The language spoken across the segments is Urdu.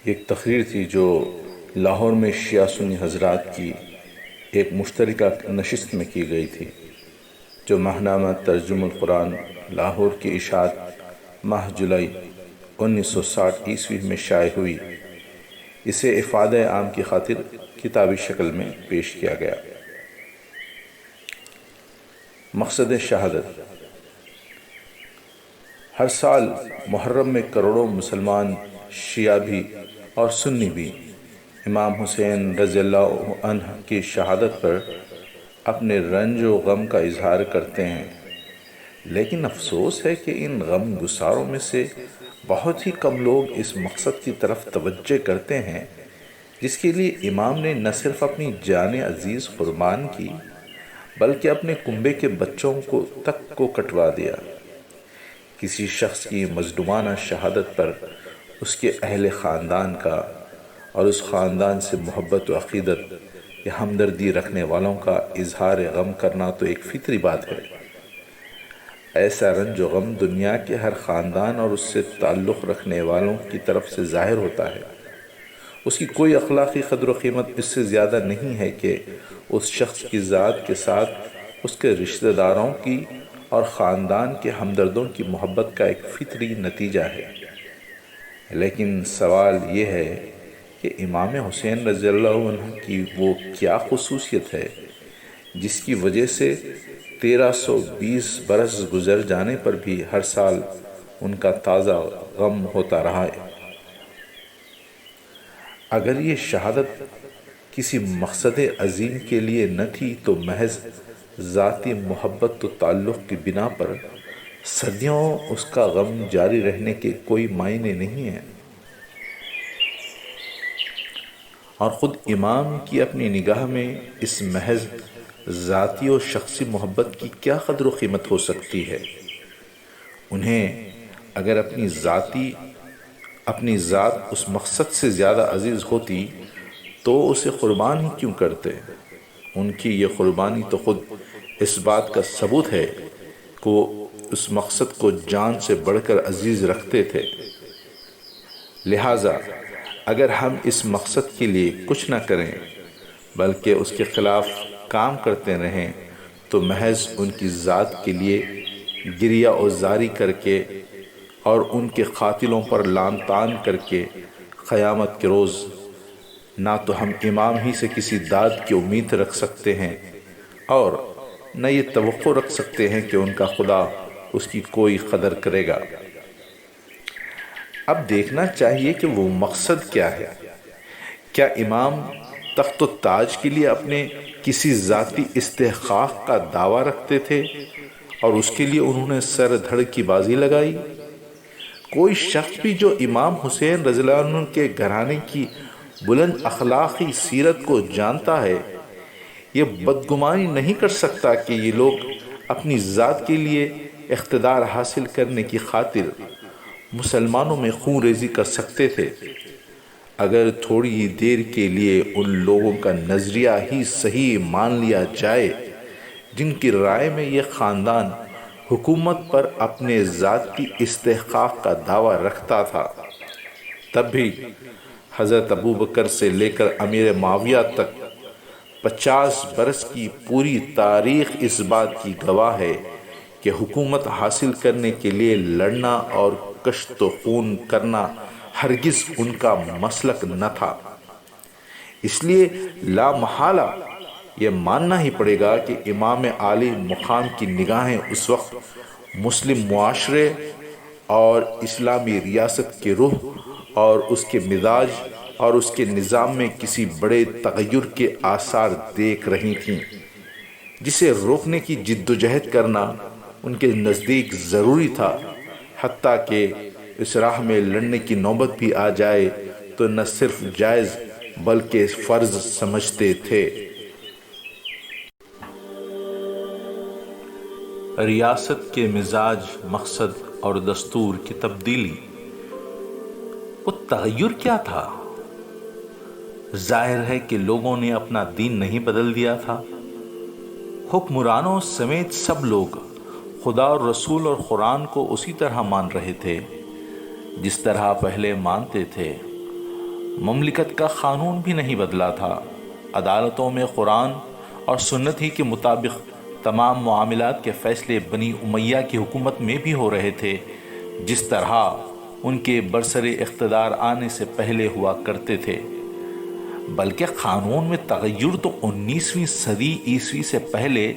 ایک تقریر تھی جو لاہور میں شیعہ سنی حضرات کی ایک مشترکہ نشست میں کی گئی تھی، جو ماہنامہ ترجمہ القرآن لاہور کی اشاعت ماہ جولائی 1960 میں شائع ہوئی۔ اسے افادہ عام کی خاطر کتابی شکل میں پیش کیا گیا۔ مقصد شہادت۔ ہر سال محرم میں کروڑوں مسلمان شیعہ بھی اور سنی بھی امام حسین رضی اللہ عنہ کی شہادت پر اپنے رنج و غم کا اظہار کرتے ہیں، لیکن افسوس ہے کہ ان غم گساروں میں سے بہت ہی کم لوگ اس مقصد کی طرف توجہ کرتے ہیں جس کے لیے امام نے نہ صرف اپنی جان عزیز قربان کی بلکہ اپنے کنبے کے بچوں کو کٹوا دیا۔ کسی شخص کی مظلومانہ شہادت پر اس کے اہل خاندان کا اور اس خاندان سے محبت و عقیدت یا ہمدردی رکھنے والوں کا اظہار غم کرنا تو ایک فطری بات ہے۔ ایسا رنج و غم دنیا کے ہر خاندان اور اس سے تعلق رکھنے والوں کی طرف سے ظاہر ہوتا ہے۔ اس کی کوئی اخلاقی قدر و قیمت اس سے زیادہ نہیں ہے کہ اس شخص کی ذات کے ساتھ اس کے رشتہ داروں کی اور خاندان کے ہمدردوں کی محبت کا ایک فطری نتیجہ ہے۔ لیکن سوال یہ ہے کہ امام حسین رضی اللہ عنہ کی وہ کیا خصوصیت ہے جس کی وجہ سے 1320 برس گزر جانے پر بھی ہر سال ان کا تازہ غم ہوتا رہا ہے؟ اگر یہ شہادت کسی مقصد عظیم کے لیے نہ تھی تو محض ذاتی محبت و تعلق کی بنا پر صدیوں اس کا غم جاری رہنے کے کوئی معنی نہیں ہے۔ اور خود امام کی اپنی نگاہ میں اس محض ذاتی و شخصی محبت کی کیا قدر و قیمت ہو سکتی ہے؟ انہیں اگر اپنی ذات اس مقصد سے زیادہ عزیز ہوتی تو اسے قربان ہی کیوں کرتے؟ ان کی یہ قربانی تو خود اس بات کا ثبوت ہے کہ وہ اس مقصد کو جان سے بڑھ کر عزیز رکھتے تھے۔ لہٰذا اگر ہم اس مقصد کے لیے کچھ نہ کریں بلکہ اس کے خلاف کام کرتے رہیں تو محض ان کی ذات کے لیے گریہ و زاری کر کے اور ان کے قاتلوں پر لعن طعن کر کے قیامت کے روز نہ تو ہم امام ہی سے کسی داد کی امید رکھ سکتے ہیں اور نہ یہ توقع رکھ سکتے ہیں کہ ان کا خدا اس کی کوئی قدر کرے گا۔ اب دیکھنا چاہیے کہ وہ مقصد کیا ہے۔ کیا امام تخت و تاج کے لیے اپنے کسی ذاتی استحقاق کا دعویٰ رکھتے تھے اور اس کے لیے انہوں نے سر دھڑ کی بازی لگائی؟ کوئی شخص بھی جو امام حسین رضی اللہ عنہ کے گھرانے کی بلند اخلاقی سیرت کو جانتا ہے یہ بدگمانی نہیں کر سکتا کہ یہ لوگ اپنی ذات کے لیے اقتدار حاصل کرنے کی خاطر مسلمانوں میں خون ریزی کر سکتے تھے۔ اگر تھوڑی ہی دیر کے لیے ان لوگوں کا نظریہ ہی صحیح مان لیا جائے جن کی رائے میں یہ خاندان حکومت پر اپنے ذاتی استحقاق کا دعویٰ رکھتا تھا، تب بھی حضرت ابوبکر سے لے کر امیر معاویہ تک 50 برس کی پوری تاریخ اس بات کی گواہ ہے کہ حکومت حاصل کرنے کے لیے لڑنا اور کشت و خون کرنا ہرگز ان کا مسلک نہ تھا۔ اس لیے لا محالہ یہ ماننا ہی پڑے گا کہ امام عالی مقام کی نگاہیں اس وقت مسلم معاشرے اور اسلامی ریاست کے روح اور اس کے مزاج اور اس کے نظام میں کسی بڑے تغیر کے آثار دیکھ رہی تھیں جسے روکنے کی جد و جہد کرنا ان کے نزدیک ضروری تھا۔ حتیٰ کہ اس راہ میں لڑنے کی نوبت بھی آ جائے تو نہ صرف جائز بلکہ فرض سمجھتے تھے۔ ریاست کے مزاج، مقصد اور دستور کی تبدیلی، وہ تغیر کیا تھا؟ ظاہر ہے کہ لوگوں نے اپنا دین نہیں بدل دیا تھا۔ حکمرانوں سمیت سب لوگ خدا اور رسول اور قرآن کو اسی طرح مان رہے تھے جس طرح پہلے مانتے تھے، مملکت کا قانون بھی نہیں بدلا تھا۔ عدالتوں میں قرآن اور سنت ہی کے مطابق تمام معاملات کے فیصلے بنی امیہ کی حکومت میں بھی ہو رہے تھے، جس طرح ان کے برسر اقتدار آنے سے پہلے ہوا کرتے تھے۔ بلکہ قانون میں تغیر تو 19ویں صدی عیسوی سے پہلے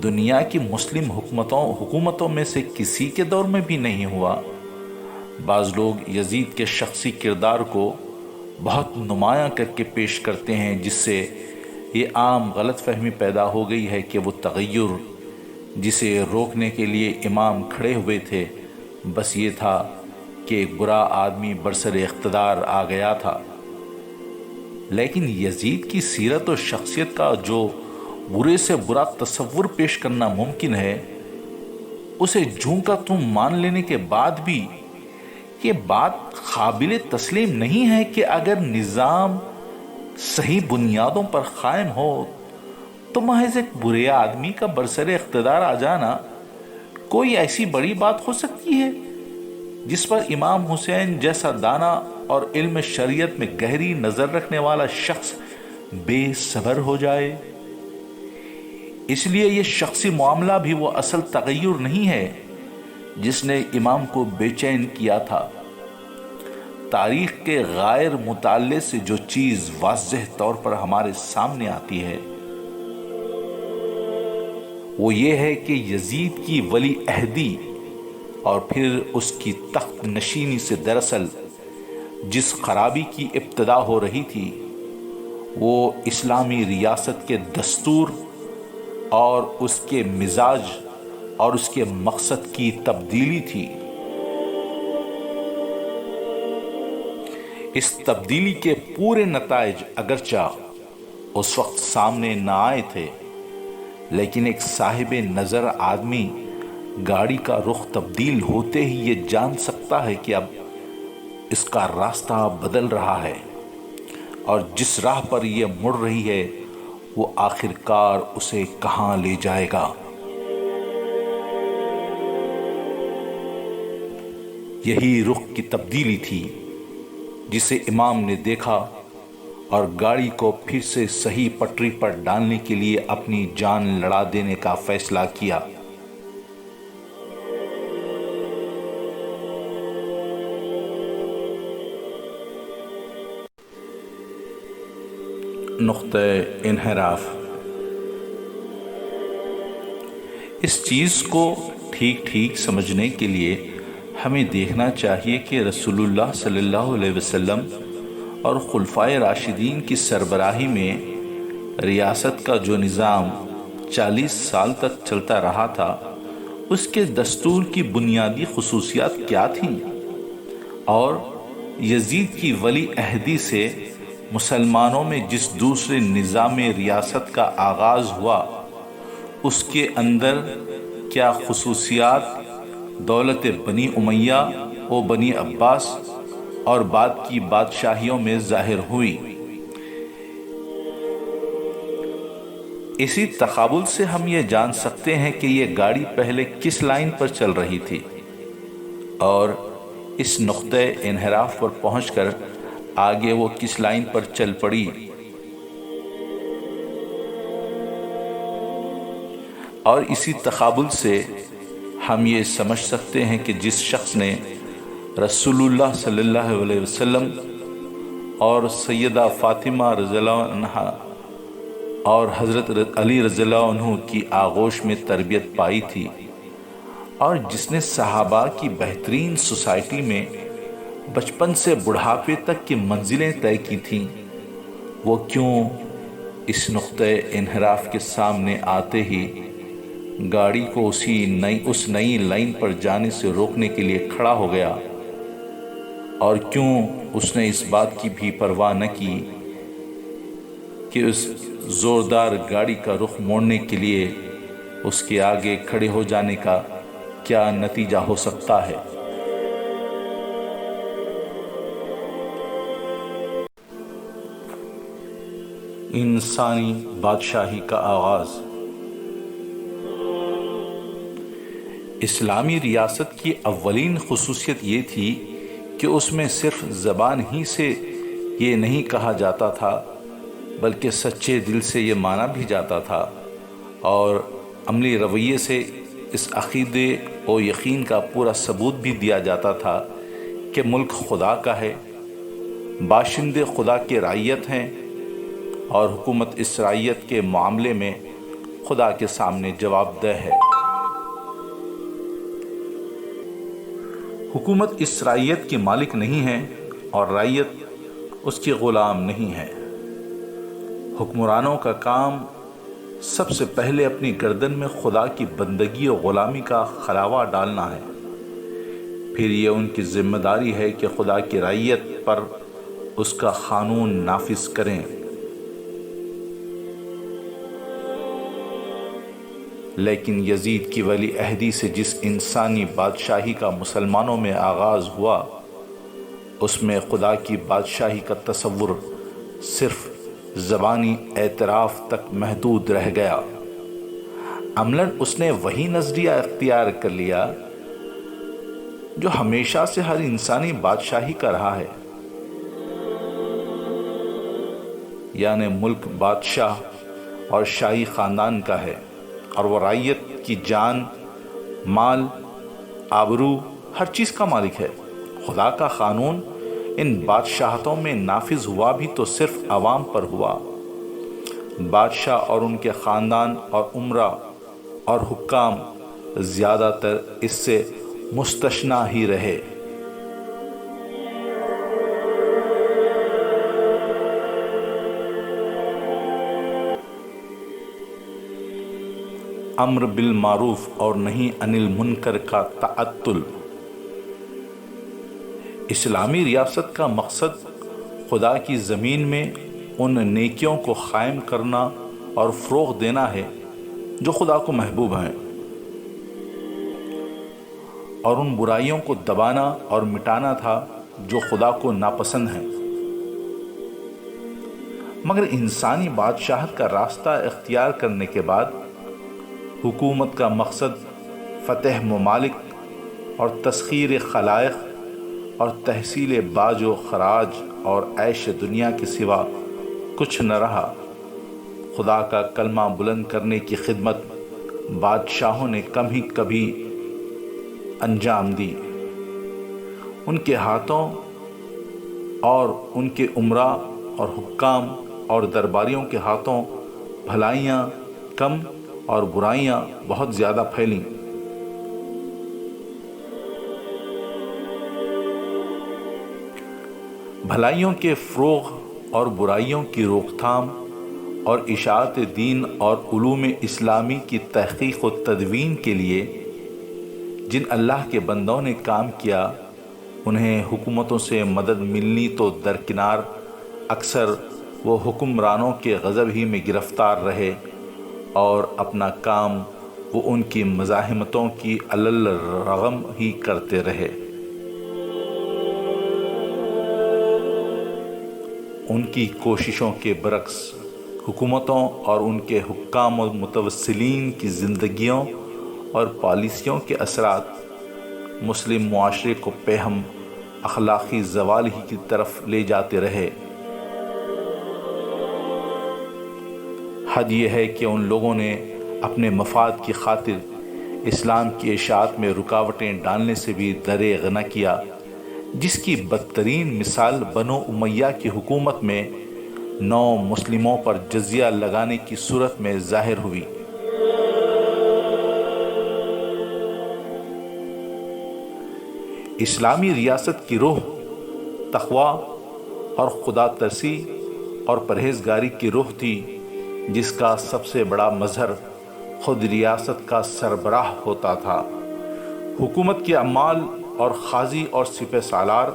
دنیا کی مسلم حکومتوں میں سے کسی کے دور میں بھی نہیں ہوا۔ بعض لوگ یزید کے شخصی کردار کو بہت نمایاں کر کے پیش کرتے ہیں، جس سے یہ عام غلط فہمی پیدا ہو گئی ہے کہ وہ تغیر جسے روکنے کے لیے امام کھڑے ہوئے تھے بس یہ تھا کہ ایک برا آدمی برسر اقتدار آ گیا تھا۔ لیکن یزید کی سیرت و شخصیت کا جو برے سے برا تصور پیش کرنا ممکن ہے، اسے جوں کا توں مان لینے کے بعد بھی یہ بات قابل تسلیم نہیں ہے کہ اگر نظام صحیح بنیادوں پر قائم ہو تو محض ایک برے آدمی کا برسر اقتدار آ جانا کوئی ایسی بڑی بات ہو سکتی ہے جس پر امام حسین جیسا دانا اور علم شریعت میں گہری نظر رکھنے والا شخص بے صبر ہو جائے؟ اس لیے یہ شخصی معاملہ بھی وہ اصل تغیر نہیں ہے جس نے امام کو بے چین کیا تھا۔ تاریخ کے غیر مطالعے سے جو چیز واضح طور پر ہمارے سامنے آتی ہے وہ یہ ہے کہ یزید کی ولی عہدی اور پھر اس کی تخت نشینی سے دراصل جس خرابی کی ابتدا ہو رہی تھی وہ اسلامی ریاست کے دستور اور اس کے مزاج اور اس کے مقصد کی تبدیلی تھی۔ اس تبدیلی کے پورے نتائج اگرچہ اس وقت سامنے نہ آئے تھے، لیکن ایک صاحب نظر آدمی گاڑی کا رخ تبدیل ہوتے ہی یہ جان سکتا ہے کہ اب اس کا راستہ بدل رہا ہے اور جس راہ پر یہ مڑ رہی ہے وہ آخرکار اسے کہاں لے جائے گا۔ یہی رخ کی تبدیلی تھی جسے امام نے دیکھا اور گاڑی کو پھر سے صحیح پٹری پر ڈالنے کے لیے اپنی جان لڑا دینے کا فیصلہ کیا۔ نقطہ انحراف۔ اس چیز کو ٹھیک سمجھنے کے لیے ہمیں دیکھنا چاہیے کہ رسول اللہ صلی اللہ علیہ وسلم اور خلفائے راشدین کی سربراہی میں ریاست کا جو نظام 40 سال تک چلتا رہا تھا اس کے دستور کی بنیادی خصوصیات کیا تھیں، اور یزید کی ولی عہدی سے مسلمانوں میں جس دوسرے نظام ریاست کا آغاز ہوا اس کے اندر کیا خصوصیات دولت بنی امیہ و بنی عباس اور بعد کی بادشاہیوں میں ظاہر ہوئی۔ اسی تقابل سے ہم یہ جان سکتے ہیں کہ یہ گاڑی پہلے کس لائن پر چل رہی تھی اور اس نقطہ انحراف پر پہنچ کر آگے وہ کس لائن پر چل پڑی، اور اسی تقابل سے ہم یہ سمجھ سکتے ہیں کہ جس شخص نے رسول اللہ صلی اللہ علیہ وسلم اور سیدہ فاطمہ رضی اللہ عنہا اور حضرت علی رضی اللہ عنہ کی آغوش میں تربیت پائی تھی اور جس نے صحابہ کی بہترین سوسائٹی میں بچپن سے بڑھاپے تک کی منزلیں طے کی تھیں، وہ کیوں اس نقطہ انحراف کے سامنے آتے ہی گاڑی کو اس نئی لائن پر جانے سے روکنے کے لیے کھڑا ہو گیا، اور کیوں اس نے اس بات کی بھی پرواہ نہ کی کہ اس زوردار گاڑی کا رخ موڑنے کے لیے اس کے آگے کھڑے ہو جانے کا کیا نتیجہ ہو سکتا ہے۔ انسانی بادشاہی کا آغاز۔ اسلامی ریاست کی اولین خصوصیت یہ تھی کہ اس میں صرف زبان ہی سے یہ نہیں کہا جاتا تھا بلکہ سچے دل سے یہ مانا بھی جاتا تھا اور عملی رویے سے اس عقیدے و یقین کا پورا ثبوت بھی دیا جاتا تھا کہ ملک خدا کا ہے، باشندے خدا کے رعیت ہیں اور حکومت اس رعیت کے معاملے میں خدا کے سامنے جواب دہ ہے۔ حکومت اس رعیت کی مالک نہیں ہے اور رعیت اس کی غلام نہیں ہے۔ حکمرانوں کا کام سب سے پہلے اپنی گردن میں خدا کی بندگی و غلامی کا خلاوہ ڈالنا ہے، پھر یہ ان کی ذمہ داری ہے کہ خدا کی رعیت پر اس کا قانون نافذ کریں۔ لیکن یزید کی ولی عہدی سے جس انسانی بادشاہی کا مسلمانوں میں آغاز ہوا، اس میں خدا کی بادشاہی کا تصور صرف زبانی اعتراف تک محدود رہ گیا۔ عملاً اس نے وہی نظریہ اختیار کر لیا جو ہمیشہ سے ہر انسانی بادشاہی کا رہا ہے، یعنی ملک بادشاہ اور شاہی خاندان کا ہے اور وہ رعیت کی جان، مال، آبرو، ہر چیز کا مالک ہے۔ خدا کا قانون ان بادشاہتوں میں نافذ ہوا بھی تو صرف عوام پر ہوا۔ بادشاہ اور ان کے خاندان اور امراء اور حکام زیادہ تر اس سے مستثنی ہی رہے۔ امر بالمعروف اور نہی عن المنکر کا تعطل۔ اسلامی ریاست کا مقصد خدا کی زمین میں ان نیکیوں کو قائم کرنا اور فروغ دینا ہے جو خدا کو محبوب ہیں، اور ان برائیوں کو دبانا اور مٹانا تھا جو خدا کو ناپسند ہیں۔ مگر انسانی بادشاہت کا راستہ اختیار کرنے کے بعد حکومت کا مقصد فتح ممالک اور تسخیر خلائق اور تحصیل باج و خراج اور عیش دنیا کے سوا کچھ نہ رہا۔ خدا کا کلمہ بلند کرنے کی خدمت بادشاہوں نے کم ہی کبھی انجام دی۔ ان کے ہاتھوں اور ان کے امراء اور حکام اور درباریوں کے ہاتھوں بھلائیاں کم اور برائیاں بہت زیادہ پھیلیں۔ بھلائیوں کے فروغ اور برائیوں کی روک تھام اور اشاعت دین اور علوم اسلامی کی تحقیق و تدوین کے لیے جن اللہ کے بندوں نے کام کیا، انہیں حکومتوں سے مدد ملنی تو درکنار، اکثر وہ حکمرانوں کے غضب ہی میں گرفتار رہے اور اپنا کام وہ ان کی مزاحمتوں کی علل رغم ہی کرتے رہے۔ ان کی کوششوں کے برعکس حکومتوں اور ان کے حکام و متوسلین کی زندگیوں اور پالیسیوں کے اثرات مسلم معاشرے کو پیہم اخلاقی زوال ہی کی طرف لے جاتے رہے۔ حد یہ ہے کہ ان لوگوں نے اپنے مفاد کی خاطر اسلام کی اشاعت میں رکاوٹیں ڈالنے سے بھی دریغ نہ کیا، جس کی بدترین مثال بنو امیہ کی حکومت میں نو مسلموں پر جزیہ لگانے کی صورت میں ظاہر ہوئی۔ اسلامی ریاست کی روح تقویٰ اور خدا ترسی اور پرہیزگاری کی روح تھی، جس کا سب سے بڑا مظہر خود ریاست کا سربراہ ہوتا تھا۔ حکومت کے اعمال اور قاضی اور سپہ سالار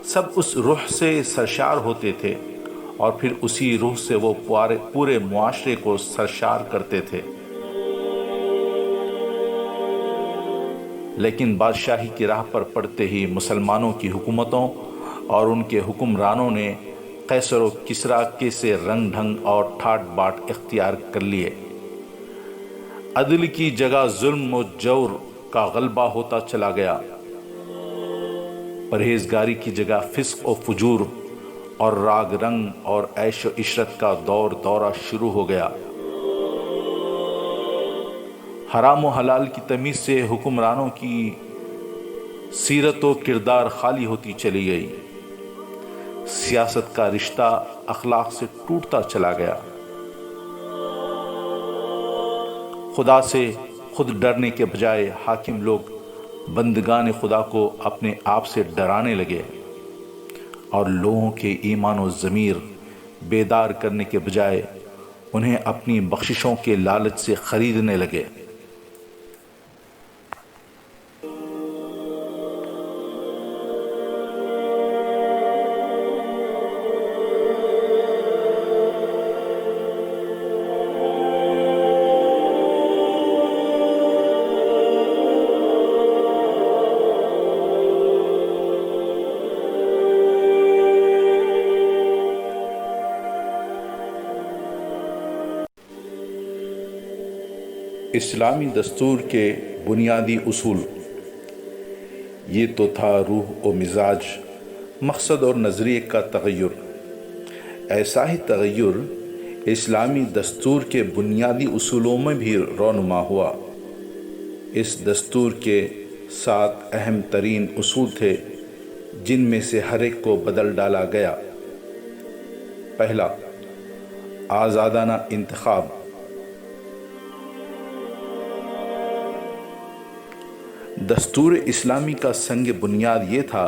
سب اس روح سے سرشار ہوتے تھے اور پھر اسی روح سے وہ پورے معاشرے کو سرشار کرتے تھے۔ لیکن بادشاہی کی راہ پر پڑتے ہی مسلمانوں کی حکومتوں اور ان کے حکمرانوں نے قیصر و کسریٰ کے سے رنگ ڈھنگ اور ٹھاٹ باٹ اختیار کر لیے۔ عدل کی جگہ ظلم و جور کا غلبہ ہوتا چلا گیا، پرہیزگاری کی جگہ فسق و فجور اور راگ رنگ اور عیش و عشرت کا دورہ شروع ہو گیا۔ حرام و حلال کی تمیز سے حکمرانوں کی سیرت و کردار خالی ہوتی چلی گئی۔ سیاست کا رشتہ اخلاق سے ٹوٹتا چلا گیا۔ خدا سے خود ڈرنے کے بجائے حاکم لوگ بندگان خدا کو اپنے آپ سے ڈرانے لگے، اور لوگوں کے ایمان و ضمیر بیدار کرنے کے بجائے انہیں اپنی بخششوں کے لالچ سے خریدنے لگے۔ اسلامی دستور کے بنیادی اصول، یہ تو تھا روح و مزاج، مقصد اور نظریے کا تغیر۔ ایسا ہی تغیر اسلامی دستور کے بنیادی اصولوں میں بھی رونما ہوا۔ اس دستور کے 7 اہم ترین اصول تھے جن میں سے ہر ایک کو بدل ڈالا گیا۔ پہلا، آزادانہ انتخاب۔ دستور اسلامی کا سنگ بنیاد یہ تھا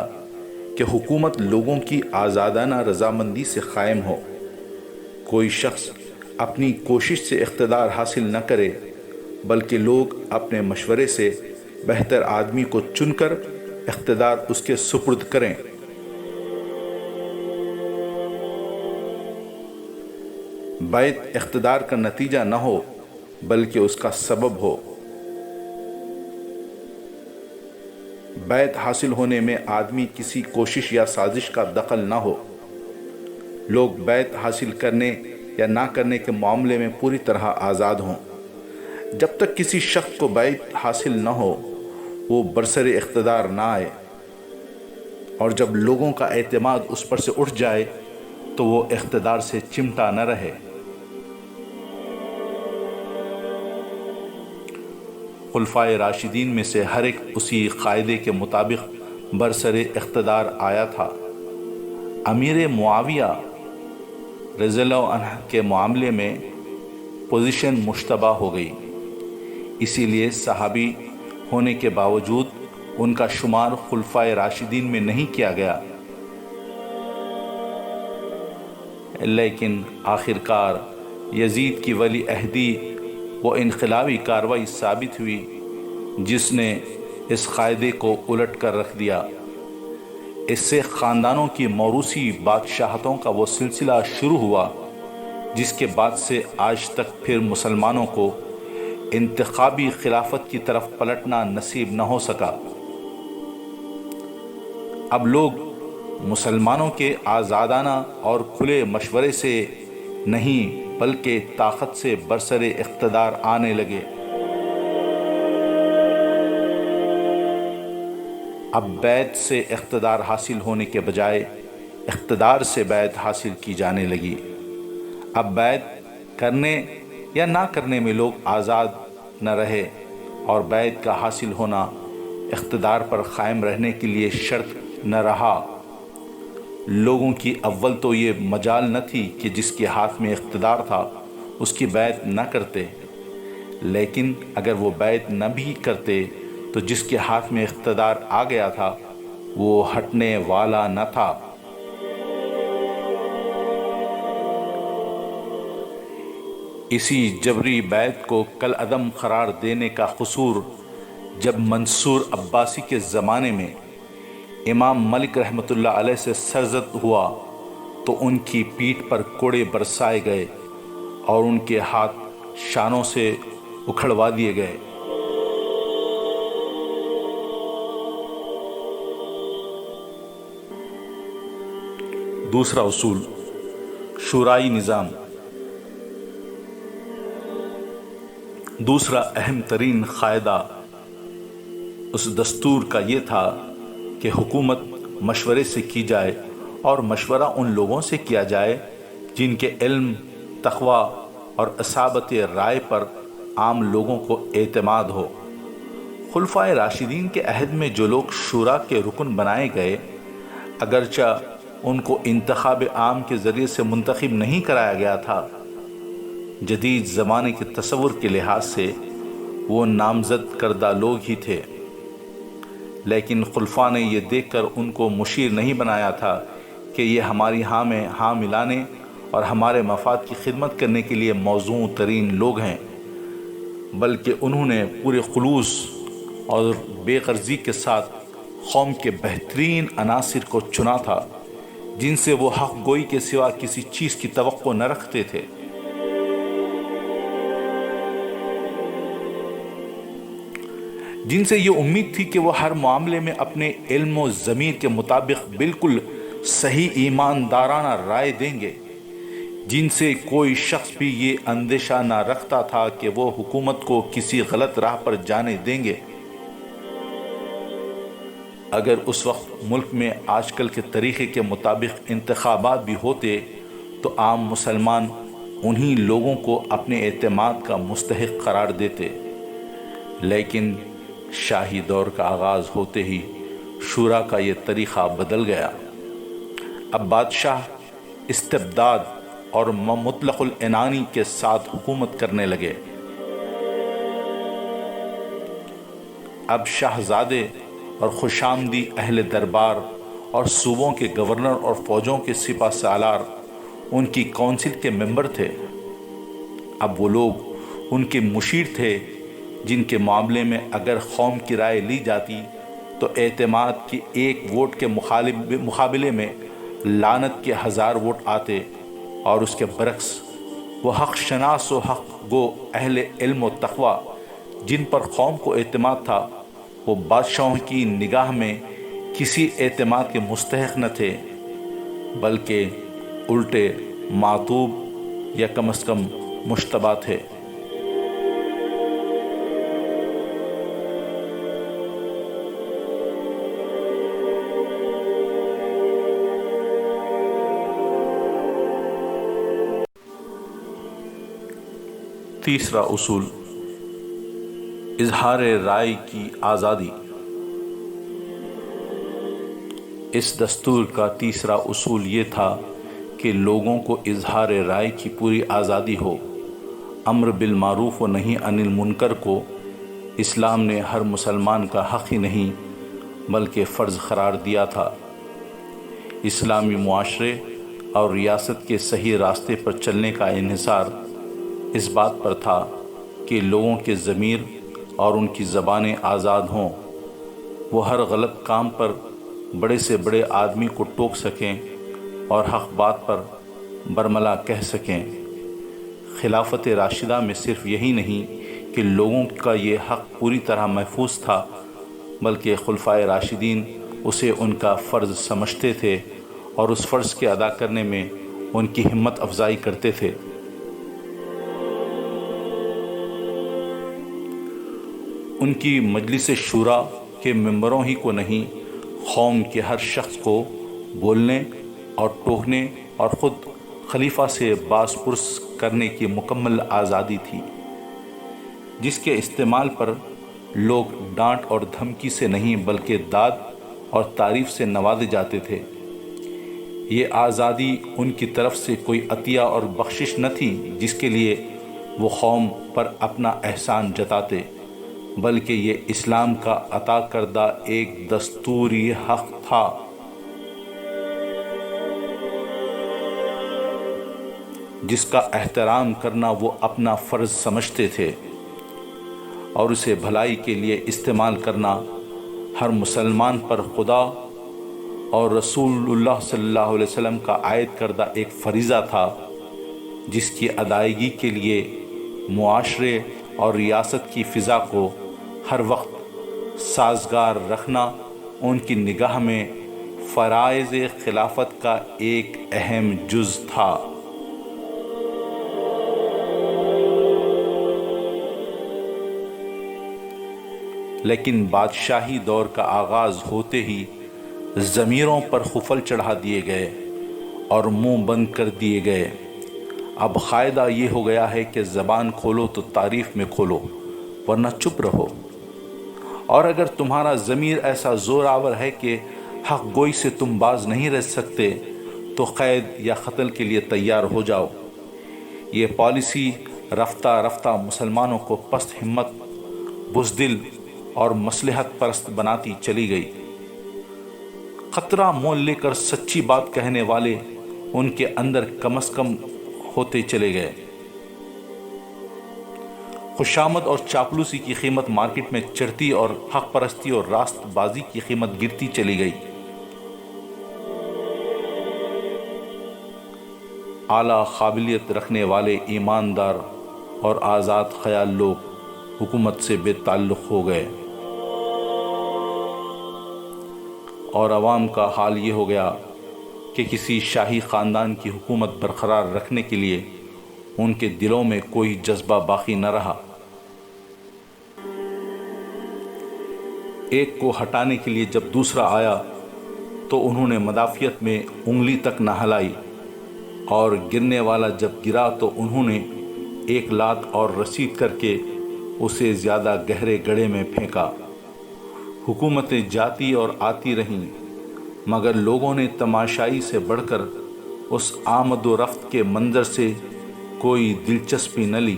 کہ حکومت لوگوں کی آزادانہ رضامندی سے قائم ہو۔ کوئی شخص اپنی کوشش سے اقتدار حاصل نہ کرے، بلکہ لوگ اپنے مشورے سے بہتر آدمی کو چن کر اقتدار اس کے سپرد کریں۔ بیعت اقتدار کا نتیجہ نہ ہو بلکہ اس کا سبب ہو۔ بیعت حاصل ہونے میں آدمی کسی کوشش یا سازش کا دخل نہ ہو۔ لوگ بیعت حاصل کرنے یا نہ کرنے کے معاملے میں پوری طرح آزاد ہوں۔ جب تک کسی شخص کو بیعت حاصل نہ ہو وہ برسر اقتدار نہ آئے، اور جب لوگوں کا اعتماد اس پر سے اٹھ جائے تو وہ اقتدار سے چمٹا نہ رہے۔ خلفائے راشدین میں سے ہر ایک اسی قاعدے کے مطابق برسر اقتدار آیا تھا۔ امیر معاویہ رضی اللہ عنہ کے معاملے میں پوزیشن مشتبہ ہو گئی، اسی لیے صحابی ہونے کے باوجود ان کا شمار خلفائے راشدین میں نہیں کیا گیا، لیکن آخرکار یزید کی ولی عہدی وہ انقلابی کارروائی ثابت ہوئی جس نے اس قاعدے کو الٹ کر رکھ دیا۔ اس سے خاندانوں کی موروثی بادشاہتوں کا وہ سلسلہ شروع ہوا جس کے بعد سے آج تک پھر مسلمانوں کو انتخابی خلافت کی طرف پلٹنا نصیب نہ ہو سکا۔ اب لوگ مسلمانوں کے آزادانہ اور کھلے مشورے سے نہیں بلکہ طاقت سے برسر اقتدار آنے لگے۔ اب بیعت سے اقتدار حاصل ہونے کے بجائے اقتدار سے بیعت حاصل کی جانے لگی۔ اب بیعت کرنے یا نہ کرنے میں لوگ آزاد نہ رہے، اور بیعت کا حاصل ہونا اقتدار پر قائم رہنے کے لیے شرط نہ رہا۔ لوگوں کی اول تو یہ مجال نہ تھی کہ جس کے ہاتھ میں اقتدار تھا اس کی بیعت نہ کرتے، لیکن اگر وہ بیعت نہ بھی کرتے تو جس کے ہاتھ میں اقتدار آ گیا تھا وہ ہٹنے والا نہ تھا۔ اسی جبری بیعت کو کالعدم قرار دینے کا قصور جب منصور عباسی کے زمانے میں امام ملک رحمۃ اللہ علیہ سے سرزد ہوا تو ان کی پیٹھ پر کوڑے برسائے گئے اور ان کے ہاتھ شانوں سے اکھڑوا دیے گئے۔ دوسرا اصول، شورائی نظام۔ دوسرا اہم ترین قاعدہ اس دستور کا یہ تھا کہ حکومت مشورے سے کی جائے اور مشورہ ان لوگوں سے کیا جائے جن کے علم، تقوی اور اصابت رائے پر عام لوگوں کو اعتماد ہو۔ خلفائے راشدین کے عہد میں جو لوگ شورا کے رکن بنائے گئے، اگرچہ ان کو انتخاب عام کے ذریعے سے منتخب نہیں کرایا گیا تھا، جدید زمانے کے تصور کے لحاظ سے وہ نامزد کردہ لوگ ہی تھے، لیکن خلفاء نے یہ دیکھ کر ان کو مشیر نہیں بنایا تھا کہ یہ ہماری ہاں میں ہاں ملانے اور ہمارے مفاد کی خدمت کرنے کے لیے موزوں ترین لوگ ہیں، بلکہ انہوں نے پورے خلوص اور بے غرضی کے ساتھ قوم کے بہترین عناصر کو چنا تھا، جن سے وہ حق گوئی کے سوا کسی چیز کی توقع نہ رکھتے تھے۔ جن سے یہ امید تھی کہ وہ ہر معاملے میں اپنے علم و ضمیر کے مطابق بالکل صحیح ایماندارانہ رائے دیں گے، جن سے کوئی شخص بھی یہ اندیشہ نہ رکھتا تھا کہ وہ حکومت کو کسی غلط راہ پر جانے دیں گے۔ اگر اس وقت ملک میں آج کل کے طریقے کے مطابق انتخابات بھی ہوتے تو عام مسلمان انہی لوگوں کو اپنے اعتماد کا مستحق قرار دیتے، لیکن شاہی دور کا آغاز ہوتے ہی شورا کا یہ طریقہ بدل گیا۔ اب بادشاہ استبداد اور مطلق العنانی کے ساتھ حکومت کرنے لگے۔ اب شاہزادے اور خوشامدی اہل دربار اور صوبوں کے گورنر اور فوجوں کے سپہ سالار ان کی کونسل کے ممبر تھے۔ اب وہ لوگ ان کے مشیر تھے جن کے معاملے میں اگر قوم کی رائے لی جاتی تو اعتماد کے ایک ووٹ کے مقابلے میں لعنت کے 1000 ووٹ آتے، اور اس کے برعکس وہ حق شناس و حق گو اہل علم و تقوی جن پر قوم کو اعتماد تھا، وہ بادشاہوں کی نگاہ میں کسی اعتماد کے مستحق نہ تھے، بلکہ الٹے معتوب یا کم از کم مشتبہ تھے۔ تیسرا اصول، اظہار رائے کی آزادی۔ اس دستور کا تیسرا اصول یہ تھا کہ لوگوں کو اظہار رائے کی پوری آزادی ہو۔ امر بالمعروف و نہی عن المنکر کو اسلام نے ہر مسلمان کا حق ہی نہیں بلکہ فرض قرار دیا تھا۔ اسلامی معاشرے اور ریاست کے صحیح راستے پر چلنے کا انحصار اس بات پر تھا کہ لوگوں کے ضمیر اور ان کی زبانیں آزاد ہوں، وہ ہر غلط کام پر بڑے سے بڑے آدمی کو ٹوک سکیں اور حق بات پر برملا کہہ سکیں۔ خلافت راشدہ میں صرف یہی نہیں کہ لوگوں کا یہ حق پوری طرح محفوظ تھا، بلکہ خلفائے راشدین اسے ان کا فرض سمجھتے تھے اور اس فرض کے ادا کرنے میں ان کی ہمت افزائی کرتے تھے۔ ان کی مجلس شورا کے ممبروں ہی کو نہیں، قوم کے ہر شخص کو بولنے اور ٹوکنے اور خود خلیفہ سے باز پرس کرنے کی مکمل آزادی تھی، جس کے استعمال پر لوگ ڈانٹ اور دھمکی سے نہیں بلکہ داد اور تعریف سے نوازے جاتے تھے۔ یہ آزادی ان کی طرف سے کوئی عطیہ اور بخشش نہ تھی جس کے لیے وہ قوم پر اپنا احسان جتاتے، بلکہ یہ اسلام کا عطا کردہ ایک دستوری حق تھا۔ جس کا احترام کرنا وہ اپنا فرض سمجھتے تھے، اور اسے بھلائی کے لیے استعمال کرنا ہر مسلمان پر خدا اور رسول اللہ صلی اللہ علیہ وسلم کا عائد کردہ ایک فریضہ تھا، جس کی ادائیگی کے لیے معاشرے اور ریاست کی فضا کو ہر وقت سازگار رکھنا ان کی نگاہ میں فرائض خلافت کا ایک اہم جز تھا۔ لیکن بادشاہی دور کا آغاز ہوتے ہی ضمیروں پر خفل چڑھا دیے گئے اور منہ بند کر دیے گئے۔ اب قاعدہ یہ ہو گیا ہے کہ زبان کھولو تو تعریف میں کھولو، ورنہ چپ رہو۔ اور اگر تمہارا ضمیر ایسا زور آور ہے کہ حق گوئی سے تم باز نہیں رہ سکتے تو قید یا قتل کے لیے تیار ہو جاؤ۔ یہ پالیسی رفتہ رفتہ مسلمانوں کو پست ہمت، بزدل اور مصلحت پرست بناتی چلی گئی۔ خطرہ مول لے کر سچی بات کہنے والے ان کے اندر کم از کم ہوتے چلے گئے۔ خوشامد اور چاپلوسی کی قیمت مارکیٹ میں چڑھتی اور حق پرستی اور راست بازی کی قیمت گرتی چلی گئی۔ اعلیٰ قابلیت رکھنے والے ایماندار اور آزاد خیال لوگ حکومت سے بے تعلق ہو گئے، اور عوام کا حال یہ ہو گیا کہ کسی شاہی خاندان کی حکومت برقرار رکھنے کے لیے ان کے دلوں میں کوئی جذبہ باقی نہ رہا۔ ایک کو ہٹانے کے لیے جب دوسرا آیا تو انہوں نے مدافعت میں انگلی تک نہ ہلائی، اور گرنے والا جب گرا تو انہوں نے ایک لات اور رسید کر کے اسے زیادہ گہرے گڑھے میں پھینکا۔ حکومتیں جاتی اور آتی رہیں، مگر لوگوں نے تماشائی سے بڑھ کر اس آمد و رفت کے منظر سے کوئی دلچسپی نہ لی۔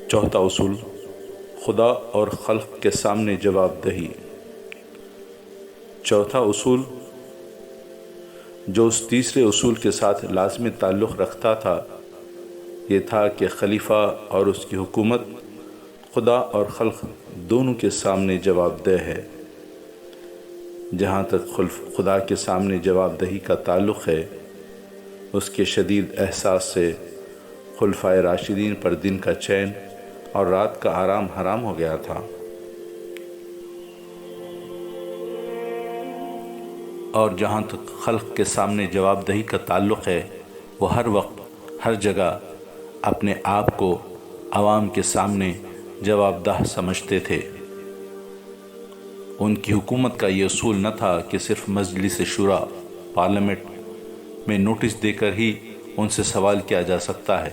چوتھا اصول، خدا اور خلق کے سامنے جواب دہی۔ چوتھا اصول جو اس تیسرے اصول کے ساتھ لازمی تعلق رکھتا تھا یہ تھا کہ خلیفہ اور اس کی حکومت خدا اور خلق دونوں کے سامنے جواب دہ ہے۔ جہاں تک خدا کے سامنے جواب دہی کا تعلق ہے، اس کے شدید احساس سے خلفائے راشدین پر دن کا چین اور رات کا آرام حرام ہو گیا تھا، اور جہاں تک خلق کے سامنے جواب دہی کا تعلق ہے، وہ ہر وقت ہر جگہ اپنے آپ کو عوام کے سامنے جواب دہ سمجھتے تھے۔ ان کی حکومت کا یہ اصول نہ تھا کہ صرف مجلس شورا پارلیمنٹ میں نوٹس دے کر ہی ان سے سوال کیا جا سکتا ہے۔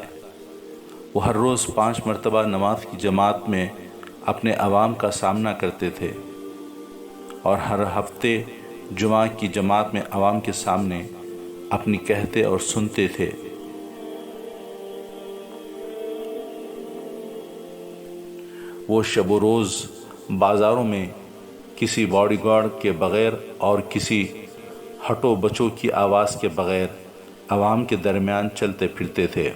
وہ ہر روز 5 مرتبہ نماز کی جماعت میں اپنے عوام کا سامنا کرتے تھے، اور ہر ہفتے جمعہ کی جماعت میں عوام کے سامنے اپنی کہتے اور سنتے تھے۔ وہ شب و روز بازاروں میں کسی باڈی گارڈ کے بغیر اور کسی ہٹو بچوں کی آواز کے بغیر عوام کے درمیان چلتے پھرتے تھے۔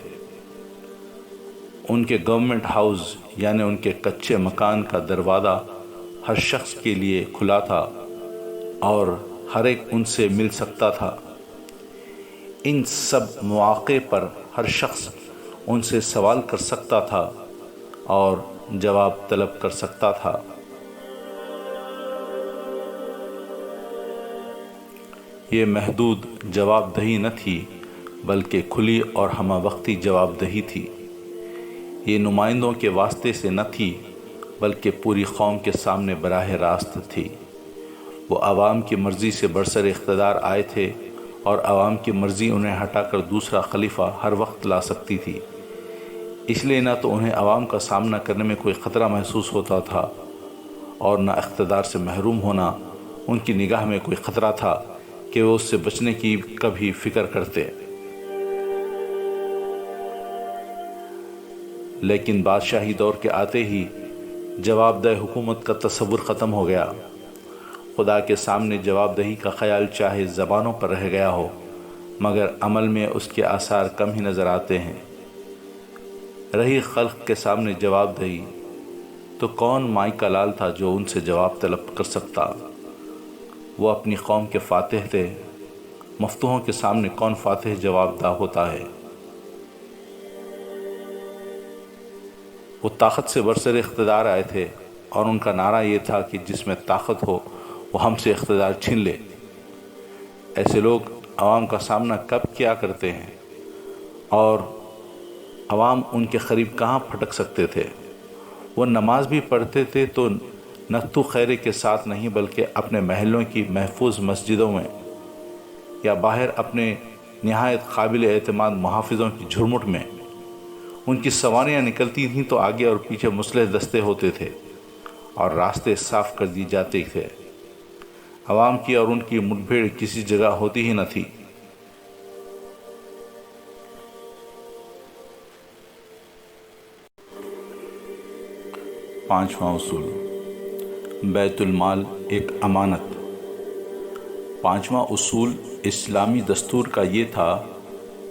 ان کے گورنمنٹ ہاؤس یعنی ان کے کچے مکان کا دروازہ ہر شخص کے لیے کھلا تھا اور ہر ایک ان سے مل سکتا تھا۔ ان سب مواقع پر ہر شخص ان سے سوال کر سکتا تھا اور جواب طلب کر سکتا تھا۔ یہ محدود جواب دہی نہ تھی بلکہ کھلی اور ہمہ وقتی جواب دہی تھی۔ یہ نمائندوں کے واسطے سے نہ تھی بلکہ پوری قوم کے سامنے براہ راست تھی۔ وہ عوام کی مرضی سے برسر اقتدار آئے تھے اور عوام کی مرضی انہیں ہٹا کر دوسرا خلیفہ ہر وقت لا سکتی تھی۔ اس لیے نہ تو انہیں عوام کا سامنا کرنے میں کوئی خطرہ محسوس ہوتا تھا اور نہ اقتدار سے محروم ہونا ان کی نگاہ میں کوئی خطرہ تھا کہ وہ اس سے بچنے کی کبھی فکر کرتے۔ لیکن بادشاہی دور کے آتے ہی جواب دہ حکومت کا تصور ختم ہو گیا۔ خدا کے سامنے جواب دہی کا خیال چاہے زبانوں پر رہ گیا ہو مگر عمل میں اس کے آثار کم ہی نظر آتے ہیں۔ رہی خلق کے سامنے جواب دہی تو کون مائی کا لال تھا جو ان سے جواب طلب کر سکتا؟ وہ اپنی قوم کے فاتح تھے، مفتوحوں کے سامنے کون فاتح جواب دہ ہوتا ہے؟ وہ طاقت سے برسر اقتدار آئے تھے اور ان کا نعرہ یہ تھا کہ جس میں طاقت ہو وہ ہم سے اقتدار چھین لے۔ ایسے لوگ عوام کا سامنا کب کیا کرتے ہیں اور عوام ان کے قریب کہاں پھٹک سکتے تھے؟ وہ نماز بھی پڑھتے تھے تو نتھو خیرے کے ساتھ نہیں، بلکہ اپنے محلوں کی محفوظ مسجدوں میں یا باہر اپنے نہایت قابل اعتماد محافظوں کی جھرمٹ میں۔ ان کی سواریاں نکلتی تھیں تو آگے اور پیچھے مسلح دستے ہوتے تھے اور راستے صاف کر دی جاتے تھے۔ عوام کی اور ان کی مٹ بھیڑ کسی جگہ ہوتی ہی نہ تھی۔ پانچواں اصول، بیت المال ایک امانت۔ پانچواں اصول اسلامی دستور کا یہ تھا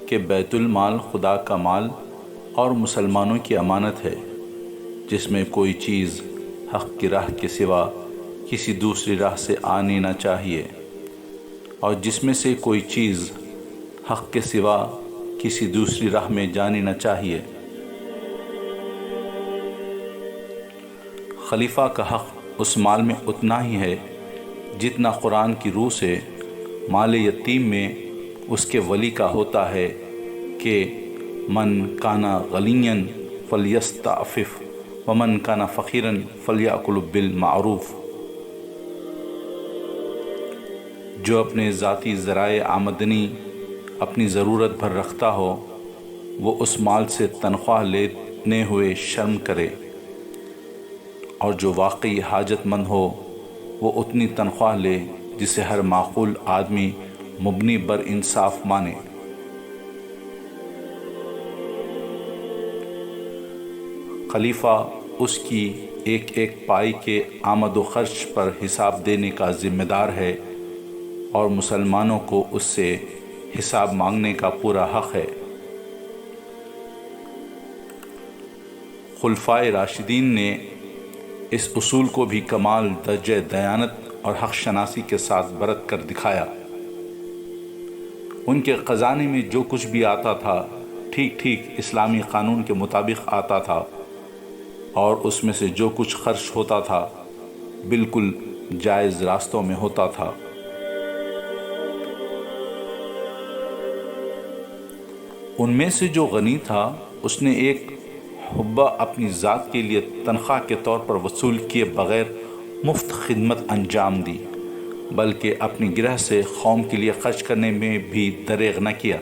کہ بیت المال خدا کا مال اور مسلمانوں کی امانت ہے، جس میں کوئی چیز حق کی راہ کے سوا کسی دوسری راہ سے آنی نہ چاہیے، اور جس میں سے کوئی چیز حق کے سوا کسی دوسری راہ میں جانی نہ چاہیے۔ خلیفہ کا حق اس مال میں اتنا ہی ہے جتنا قرآن کی روح سے مال یتیم میں اس کے ولی کا ہوتا ہے کہ من کانا غنیًا فلیستعفف ومن کانا فقیراً فلیأکل بالمعروف۔ جو اپنے ذاتی ذرائع آمدنی اپنی ضرورت بھر رکھتا ہو وہ اس مال سے تنخواہ لینے ہوئے شرم کرے، اور جو واقعی حاجت مند ہو وہ اتنی تنخواہ لے جسے ہر معقول آدمی مبنی بر انصاف مانے۔ خلیفہ اس کی ایک ایک پائی کے آمد و خرچ پر حساب دینے کا ذمہ دار ہے، اور مسلمانوں کو اس سے حساب مانگنے کا پورا حق ہے۔ خلفائے راشدین نے اس اصول کو بھی کمال درجہ دیانت اور حق شناسی کے ساتھ برت کر دکھایا۔ ان کے خزانے میں جو کچھ بھی آتا تھا ٹھیک ٹھیک اسلامی قانون کے مطابق آتا تھا، اور اس میں سے جو کچھ خرچ ہوتا تھا بالکل جائز راستوں میں ہوتا تھا۔ ان میں سے جو غنی تھا اس نے ایک حبہ اپنی ذات کے لیے تنخواہ کے طور پر وصول کیے بغیر مفت خدمت انجام دی، بلکہ اپنی گرہ سے قوم کے لیے خرچ کرنے میں بھی دریغ نہ کیا۔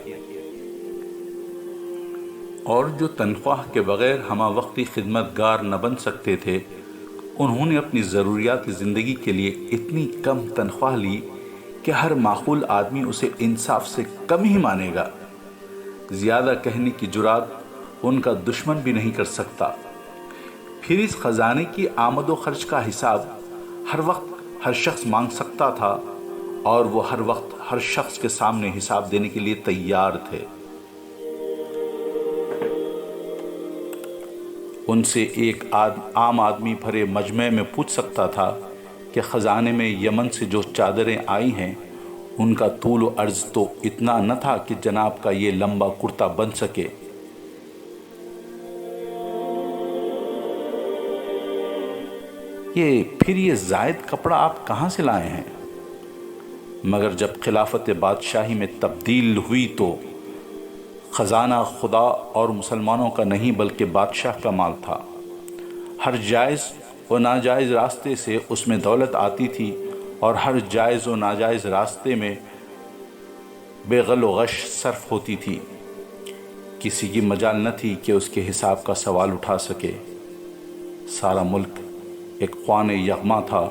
اور جو تنخواہ کے بغیر ہمہ وقتی خدمت گار نہ بن سکتے تھے، انہوں نے اپنی ضروریات زندگی کے لیے اتنی کم تنخواہ لی کہ ہر معقول آدمی اسے انصاف سے کم ہی مانے گا۔ زیادہ کہنے کی جرات ان کا دشمن بھی نہیں کر سکتا۔ پھر اس خزانے کی آمد و خرچ کا حساب ہر وقت ہر شخص مانگ سکتا تھا، اور وہ ہر وقت ہر شخص کے سامنے حساب دینے کے لیے تیار تھے۔ ان سے ایک عام آدمی بھرے مجمع میں پوچھ سکتا تھا کہ خزانے میں یمن سے جو چادریں آئی ہیں ان کا طول و عرض تو اتنا نہ تھا کہ جناب کا یہ لمبا کرتا بن سکے۔ یہ زائد کپڑا آپ کہاں سے لائے ہیں؟ مگر جب خلافت بادشاہی میں تبدیل ہوئی تو خزانہ خدا اور مسلمانوں کا نہیں بلکہ بادشاہ کا مال تھا۔ ہر جائز و ناجائز راستے سے اس میں دولت آتی تھی، اور ہر جائز و ناجائز راستے میں بے غل و غش صرف ہوتی تھی۔ کسی کی مجال نہ تھی کہ اس کے حساب کا سوال اٹھا سکے۔ سارا ملک ایک خوان یغما تھا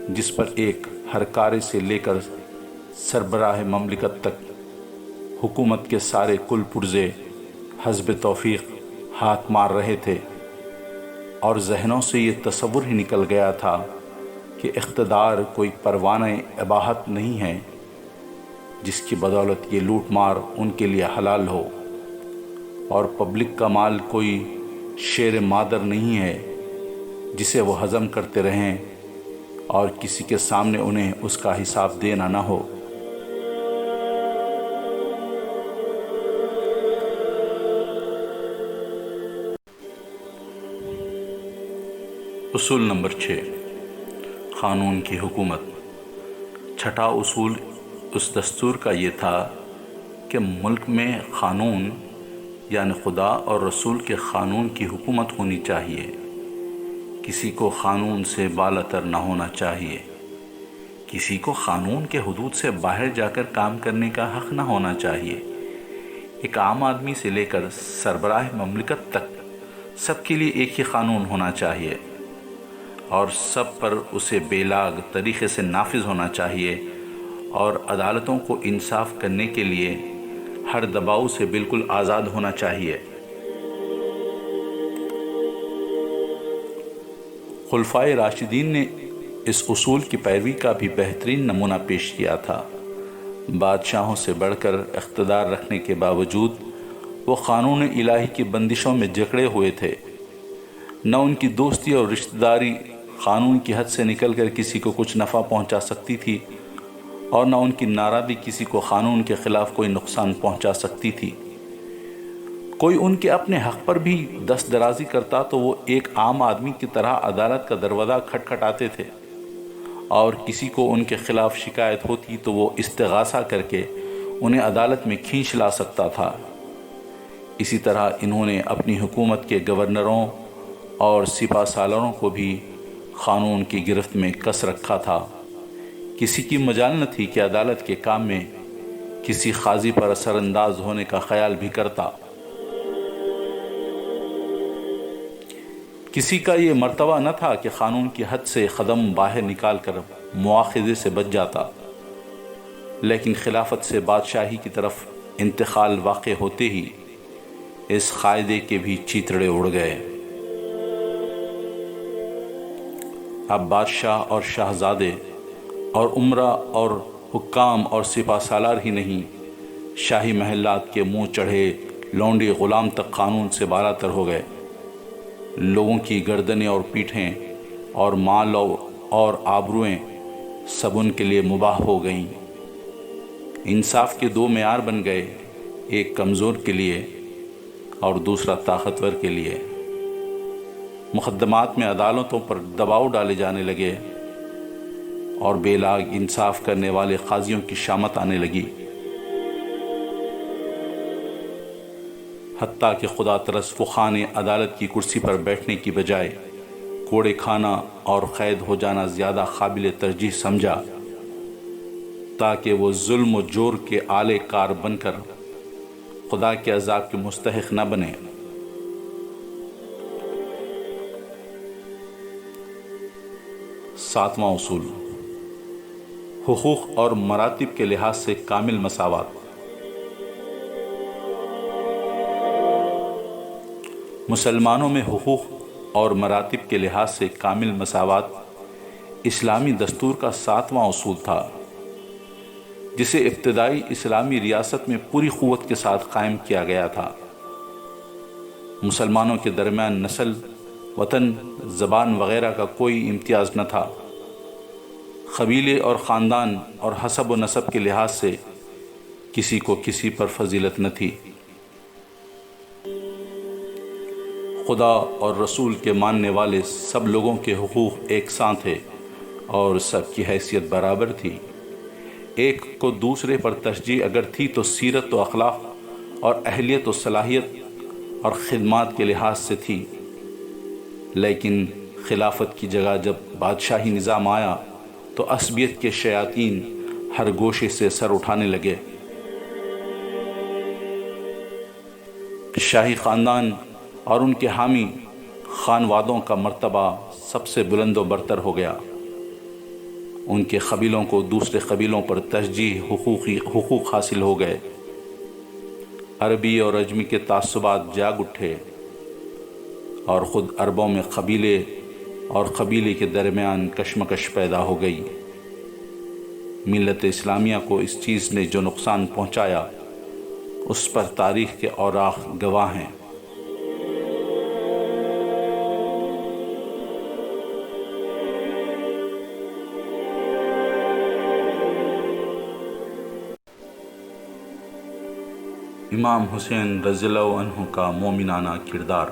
جس پر ایک ہر کارے سے لے کر سربراہ مملکت تک حکومت کے سارے کل پرزے حسب توفیق ہاتھ مار رہے تھے، اور ذہنوں سے یہ تصور ہی نکل گیا تھا کہ اقتدار کوئی پروانہ اباحت نہیں ہے جس کی بدولت یہ لوٹ مار ان کے لیے حلال ہو، اور پبلک کا مال کوئی شیر مادر نہیں ہے جسے وہ ہضم کرتے رہیں اور کسی کے سامنے انہیں اس کا حساب دینا نہ ہو۔ اصول نمبر 6، قانون کی حکومت۔ چھٹا اصول اس دستور کا یہ تھا کہ ملک میں قانون یعنی خدا اور رسول کے قانون کی حکومت ہونی چاہیے، کسی کو قانون سے بالاتر نہ ہونا چاہیے، کسی کو قانون کے حدود سے باہر جا کر کام کرنے کا حق نہ ہونا چاہیے۔ ایک عام آدمی سے لے کر سربراہ مملکت تک سب کے لیے ایک ہی قانون ہونا چاہیے اور سب پر اسے بے لاگ طریقے سے نافذ ہونا چاہیے، اور عدالتوں کو انصاف کرنے کے لیے ہر دباؤ سے بالکل آزاد ہونا چاہیے۔ خلفائے راشدین نے اس اصول کی پیروی کا بھی بہترین نمونہ پیش کیا تھا۔ بادشاہوں سے بڑھ کر اقتدار رکھنے کے باوجود وہ قانون الہی کی بندشوں میں جکڑے ہوئے تھے۔ نہ ان کی دوستی اور رشتہ داری قانون کی حد سے نکل کر کسی کو کچھ نفع پہنچا سکتی تھی، اور نہ ان کی ناراضی کسی کو قانون کے خلاف کوئی نقصان پہنچا سکتی تھی۔ کوئی ان کے اپنے حق پر بھی دست درازی کرتا تو وہ ایک عام آدمی کی طرح عدالت کا دروازہ کھٹکھٹاتے تھے، اور کسی کو ان کے خلاف شکایت ہوتی تو وہ استغاثہ کر کے انہیں عدالت میں کھینچ لا سکتا تھا۔ اسی طرح انہوں نے اپنی حکومت کے گورنروں اور سپہ سالاروں کو بھی قانون کی گرفت میں کس رکھا تھا۔ کسی کی مجال نہ تھی کہ عدالت کے کام میں کسی قاضی پر اثر انداز ہونے کا خیال بھی کرتا۔ کسی کا یہ مرتبہ نہ تھا کہ قانون کی حد سے قدم باہر نکال کر مواخذے سے بچ جاتا، لیکن خلافت سے بادشاہی کی طرف انتقال واقع ہوتے ہی اس قاعدے کے بھی چیتڑے اڑ گئے۔ اب بادشاہ اور شاہزادے اور امرا اور حکام اور سپہ سالار ہی نہیں، شاہی محلات کے منہ چڑھے لونڈی غلام تک قانون سے بالاتر ہو گئے۔ لوگوں کی گردنیں اور پیٹھیں اور مال اور آبروئیں سب ان کے لیے مباح ہو گئیں۔ انصاف کے دو معیار بن گئے، ایک کمزور کے لیے اور دوسرا طاقتور کے لیے۔ مقدمات میں عدالتوں پر دباؤ ڈالے جانے لگے اور بے لاگ انصاف کرنے والے قاضیوں کی شامت آنے لگی، حتیٰ کہ خدا ترس فخاں نے عدالت کی کرسی پر بیٹھنے کی بجائے کوڑے کھانا اور قید ہو جانا زیادہ قابل ترجیح سمجھا، تاکہ وہ ظلم و جور کے آلے کار بن کر خدا کے عذاب کے مستحق نہ بنے۔ ساتواں اصول، حقوق اور مراتب کے لحاظ سے کامل مساوات۔ مسلمانوں میں حقوق اور مراتب کے لحاظ سے کامل مساوات اسلامی دستور کا ساتواں اصول تھا، جسے ابتدائی اسلامی ریاست میں پوری قوت کے ساتھ قائم کیا گیا تھا۔ مسلمانوں کے درمیان نسل، وطن، زبان وغیرہ کا کوئی امتیاز نہ تھا۔ قبیلے اور خاندان اور حسب و نسب کے لحاظ سے کسی کو کسی پر فضیلت نہ تھی۔ خدا اور رسول کے ماننے والے سب لوگوں کے حقوق یکساں تھے اور سب کی حیثیت برابر تھی۔ ایک کو دوسرے پر ترجیح اگر تھی تو سیرت و اخلاق اور اہلیت و صلاحیت اور خدمات کے لحاظ سے تھی، لیکن خلافت کی جگہ جب بادشاہی نظام آیا تو عصبیت کے شیاطین ہر گوشے سے سر اٹھانے لگے۔ شاہی خاندان اور ان کے حامی خانوادوں کا مرتبہ سب سے بلند و برتر ہو گیا۔ ان کے قبیلوں کو دوسرے قبیلوں پر ترجیح حقوق حاصل ہو گئے۔ عربی اور عجمی کے تعصبات جاگ اٹھے اور خود عربوں میں قبیلے اور قبیلے کے درمیان کشمکش پیدا ہو گئی۔ ملت اسلامیہ کو اس چیز نے جو نقصان پہنچایا اس پر تاریخ کے اوراق گواہ ہیں۔ امام حسین رضی اللہ عنہ کا مومنانہ کردار۔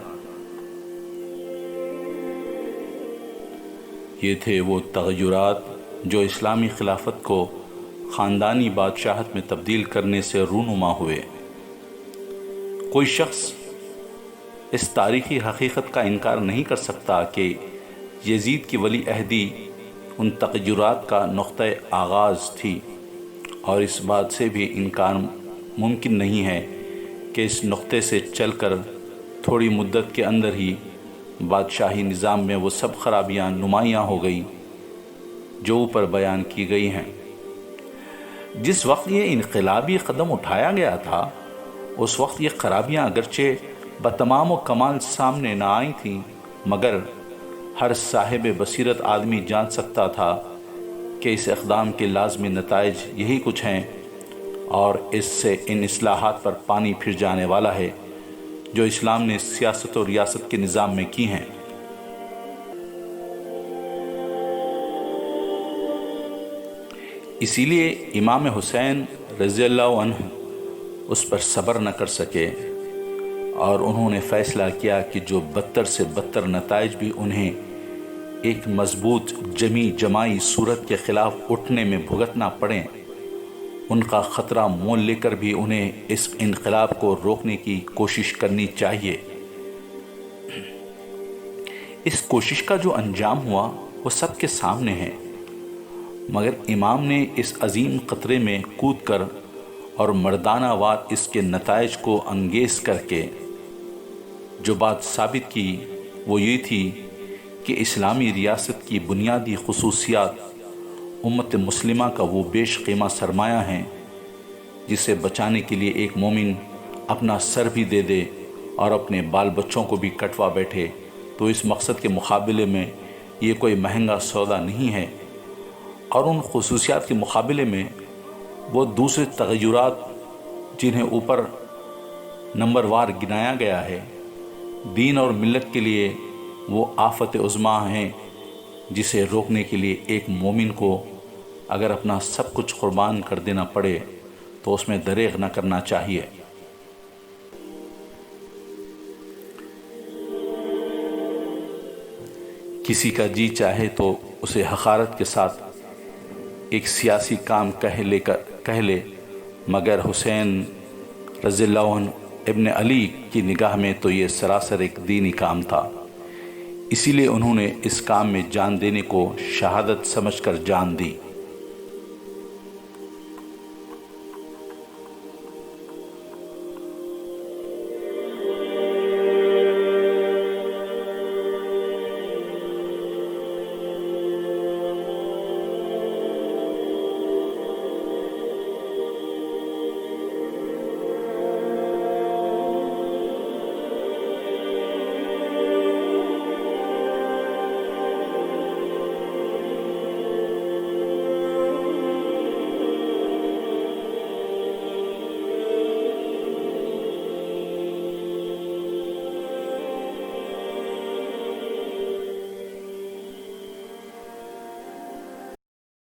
یہ تھے وہ تغیرات جو اسلامی خلافت کو خاندانی بادشاہت میں تبدیل کرنے سے رونما ہوئے۔ کوئی شخص اس تاریخی حقیقت کا انکار نہیں کر سکتا کہ یزید کی ولی عہدی ان تغیرات کا نقطہ آغاز تھی، اور اس بات سے بھی انکار ممکن نہیں ہے کہ اس نقطے سے چل کر تھوڑی مدت کے اندر ہی بادشاہی نظام میں وہ سب خرابیاں نمایاں ہو گئیں جو اوپر بیان کی گئی ہیں۔ جس وقت یہ انقلابی قدم اٹھایا گیا تھا اس وقت یہ خرابیاں اگرچہ بتمام و کمال سامنے نہ آئی تھیں، مگر ہر صاحب بصیرت آدمی جان سکتا تھا کہ اس اقدام کے لازمی نتائج یہی کچھ ہیں، اور اس سے ان اصلاحات پر پانی پھر جانے والا ہے جو اسلام نے سیاست و ریاست کے نظام میں کی ہیں۔ اسی لیے امام حسین رضی اللہ عنہ اس پر صبر نہ کر سکے، اور انہوں نے فیصلہ کیا کہ جو بدتر سے بدتر نتائج بھی انہیں ایک مضبوط جماعی صورت کے خلاف اٹھنے میں بھگتنا پڑیں، ان کا خطرہ مول لے کر بھی انہیں اس انقلاب کو روکنے کی کوشش کرنی چاہیے۔ اس کوشش کا جو انجام ہوا وہ سب کے سامنے ہے، مگر امام نے اس عظیم خطرے میں کود کر اور مردانہ وار اس کے نتائج کو انگیز کر کے جو بات ثابت کی وہ یہ تھی کہ اسلامی ریاست کی بنیادی خصوصیات امت مسلمہ کا وہ بیش قیمہ سرمایہ ہیں جسے بچانے کے لیے ایک مومن اپنا سر بھی دے دے اور اپنے بال بچوں کو بھی کٹوا بیٹھے تو اس مقصد کے مقابلے میں یہ کوئی مہنگا سودا نہیں ہے، اور ان خصوصیات کے مقابلے میں وہ دوسرے تغیرات جنہیں اوپر نمبر وار گنایا گیا ہے دین اور ملت کے لیے وہ آفت عظمیٰ ہیں جسے روکنے کے لیے ایک مومن کو اگر اپنا سب کچھ قربان کر دینا پڑے تو اس میں دریغ نہ کرنا چاہیے۔ کسی کا جی چاہے تو اسے حقارت کے ساتھ ایک سیاسی کام کہہ لے، مگر حسین رضی اللہ عنہ ابن علی کی نگاہ میں تو یہ سراسر ایک دینی کام تھا، اسی لیے انہوں نے اس کام میں جان دینے کو شہادت سمجھ کر جان دی۔